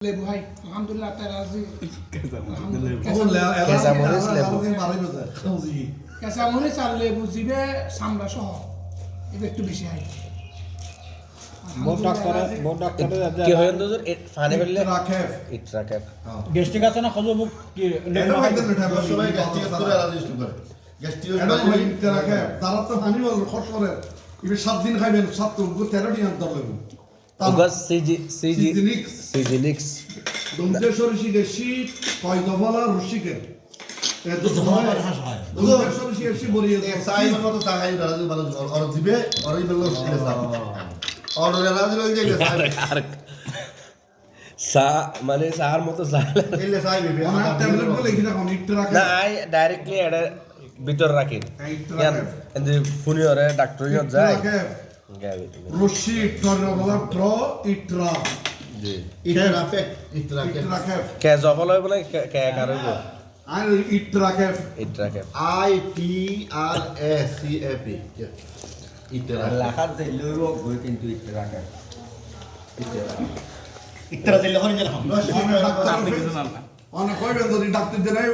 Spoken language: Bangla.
লেবু ভাই আলহামদুলিল্লাহ তাই রাজি কেঁচা মরিচ আর লেবু জিবে সামলা সহ এটা একটু বেশি হয় কি হয় দোজর ফানে ফেললে ইটরাকেফ গেস্টিক আছে না খজো মুখ কি সবাই গ্যাস্ট্রিক করে রাজিস্ট করে গ্যাস্ট্রিক ইটরাকেফ তারা তো পানি বল খরচ করে ইবে 7 দিন খাইবেন 7 তো 13 দিন দর লাগবে ওগাস সিজিনিক্স দমতে সরিষি গেছি কয় দফলা রুশিকে এত সময় সরিষি গেছি বরিয়ে সাইবার মতো তাকাই রাজু ভালো আর জিবে অরই বললো সিলে সাব আর রাজু লই যাই আর সা মানে সার মতো সালে এলে সাই বেবে আমার ট্যাবলেট বলে কিনা কোন ইটরাকেফ না আই ডাইরেক্টলি এটা ভিতর রাখি ইয়ান এন্ড ফুনি ওরে ডাক্তার ইয়ত যায় রুশি টরবলা ট্র ইটরা জি ইটরাকেফ ইটরাকেফ কে জফল হয় বলে কে কারইব আর ইটরাকেফ ইটরাকেফ ITRACF ইটরাকেফ লাখার দিলে বই কিন্তু ইটরাকে ইটরা দিলে হয় না অনেক কইবেন যদি ডাক্তার দেয়